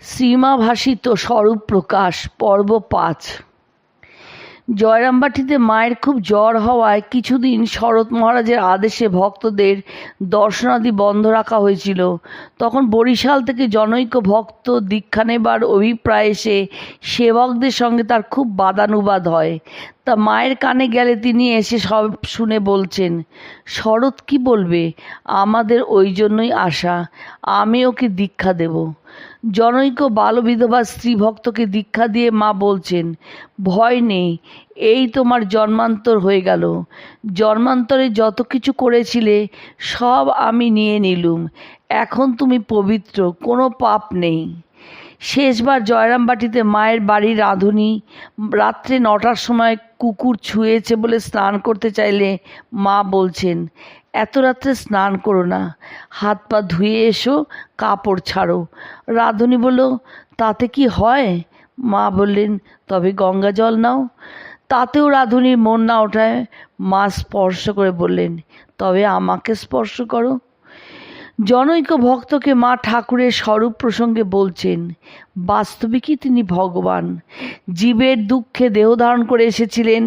শ্রীমাভাসিত স্বরূপ প্রকাশ পর্ব ৫। জয়রামবাটিতে মায়ের খুব জ্বর হওয়ায় কিছুদিন শরৎ মহারাজের আদেশে ভক্তদের দর্শনাদি বন্ধ রাখা হয়েছিল। তখন বরিশাল থেকে জনৈক ভক্ত দীক্ষা নেবার অভিপ্রায় এসে সেবকদের সঙ্গে তার খুব বাদানুবাদ হয়। তা মায়ের কানে গেলে তিনি এসে সব শুনে বলছেন, শরৎ কি বলবে, আমাদের ওই জন্যই আসা, আমি ওকে দীক্ষা দেব। জনৈক বালবিধবা স্ত্রী ভক্তকে দীক্ষা দিয়ে মা বলছেন, ভয় নেই, এই তোমার জন্মান্তর হয়ে গেল। জন্মান্তরে যত কিছু করেছিলে সব আমি নিয়ে নিলুম, এখন তুমি পবিত্র, কোনো পাপ নেই। শেষবার জয়রামবাটিতে মায়ের বাড়ির রাঁধুনি রাত্রে 9টার সময় কুকুর ছুঁয়েছে বলে স্নান করতে চাইলে মা বলছেন, এত রাত্রে স্নান করো না, হাত পা ধুয়ে এসো, কাপড় ছাড়ো। রাঁধুনি বলল, তাতে কি হয়? মা বললেন, তবে গঙ্গা জল নাও। তাতেও রাঁধুনির মন না ওঠায় মা স্পর্শ করে বললেন, তবে আমাকে স্পর্শ করো। জনৈক ভক্তকে মা ঠাকুরের স্বরূপ প্রসঙ্গে বলছেন, বাস্তবিকই তিনি ভগবান, জীবের দুঃখে দেহ ধারণ করে এসেছিলেন।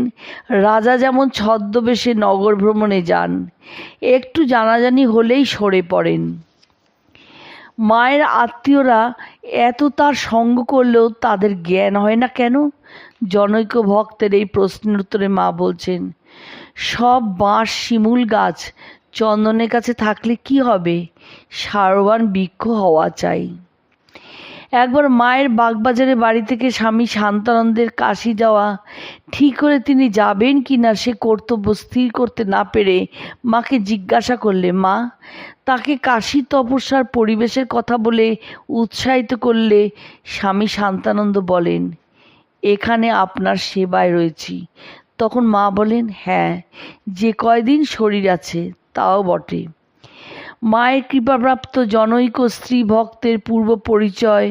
রাজা যেমন ছদ্মবেশে নগর ভ্রমণে যান, একটু জানাজানি হলেই সরে পড়েন। মায়ের আত্মীয়রা এত তার সঙ্গ করলেও তাদের জ্ঞান হয় না কেন? জনৈক ভক্তের এই প্রশ্নের উত্তরে মা বলছেন, সব বাঁশ শিমুল গাছ চন্দনের কাছে থাকলে কি হবে, সারবান বৃক্ষ হওয়া চাই। একবার মায়ের বাগবাজারে বাড়ি থেকে স্বামী শান্তানন্দের কাশী যাওয়া ঠিক করে তিনি যাবেন কি না সে কর্তব্য স্থির করতে না পেরে মাকে জিজ্ঞাসা করলে, মা, তাকে কাশী তপস্যার পরিবেশের কথা বলে উৎসাহিত করলে স্বামী শান্তানন্দ বলেন, এখানে আপনার সেবায় রয়েছি। তখন মা বলেন, হ্যাঁ, যে কয়দিন শরীর আছে তাও বটে। মায়ের কৃপাপ্রাপ্ত জনৈক স্ত্রী ভক্তের পূর্ব পরিচয়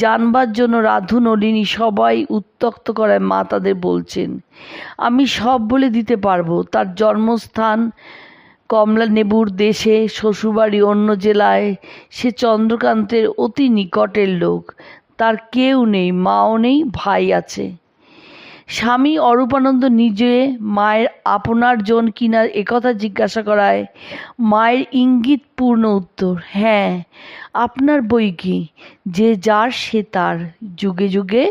জানবার জন্য রাধু নলিনী সবাই উত্ত্যক্ত করায় মা তাদের বলছেন, আমি সব বলে দিতে পারবো। তার জন্মস্থান কমলানেবুর দেশে, শ্বশুরবাড়ি অন্য জেলায়, সে চন্দ্রকান্তের অতি নিকটের লোক, তার কেউ নেই, মাও নেই, ভাই আছে। স্বামী অরূপানন্দ নিজে মায়ের আপনার জন কিনা একথা জিজ্ঞাসা করায় মায়ের ইঙ্গিতপূর্ণ উত্তর, হ্যাঁ, আপনার বই কি, যে যার সে তার, যুগে যুগে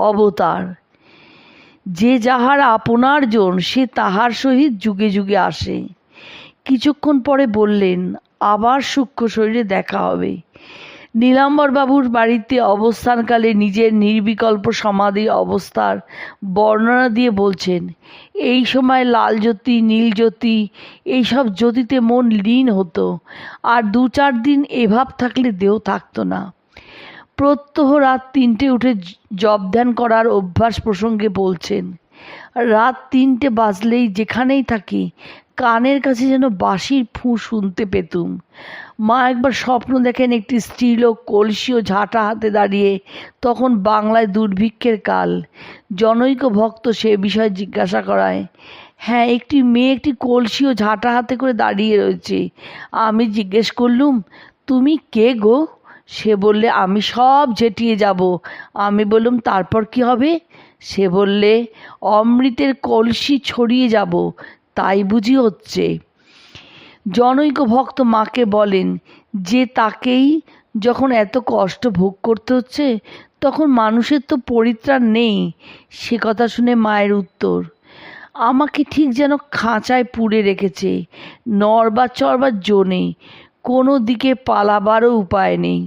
অবতার। যে যাহার আপনার জন সে তাহার সহিত যুগে যুগে আসে। কিছুক্ষণ পরে বললেন, আবার সূক্ষ্ম শরীরে দেখা হবে। নীলাম্বরবাবুর বাড়িতে অবস্থানকালে নিজের নির্বিকল্প সমাধির অবস্থার বর্ণনা দিয়ে বলছেন, এই সময় লাল জ্যোতি, নীল জ্যোতি, এইসব জ্যোতিতে মন লীন হতো, আর 2-4 দিন এভাব থাকলে দেহ থাকতো না। প্রত্যহ রাত 3টে উঠে জপ ধ্যান করার অভ্যাস প্রসঙ্গে বলছেন, রাত 3টে বাজলেই যেখানেই থাকি কানের কাছে যেন বাঁশির ফু শুনতে পেতুম। মা একবার স্বপ্ন দেখেন একটি স্ত্রীলোক কলসি ও ঝাঁটা হাতে দাঁড়িয়ে, তখন বাংলায় দুর্ভিক্ষের কাল। জনৈক ভক্ত সে বিষয়ে জিজ্ঞাসা করায়, হ্যাঁ, একটি মেয়ে একটি কলসি ও ঝাঁটা হাতে করে দাঁড়িয়ে রয়েছে। আমি জিজ্ঞেস করলুম, তুমি কে গো? সে বললে, আমি সব ঝেঁটিয়ে যাব। আমি বললুম, তারপর কি হবে? সে বললে, অমৃতের কলসি ছড়িয়ে যাব, তাই বুঝি হচ্ছে। জনৈক ভক্ত মাকে বলেন যে তাকেই যখন এত কষ্ট ভোগ করতে হচ্ছে তখন মানুষের তো পরিত্রাণ নেই। সে কথা শুনে মায়ের উত্তর, আমাকে ঠিক যেন খাঁচায় পুড়ে রেখেছে, নড়বার চড়বার জো নেই, কোনো দিকে পালাবারও উপায় নেই।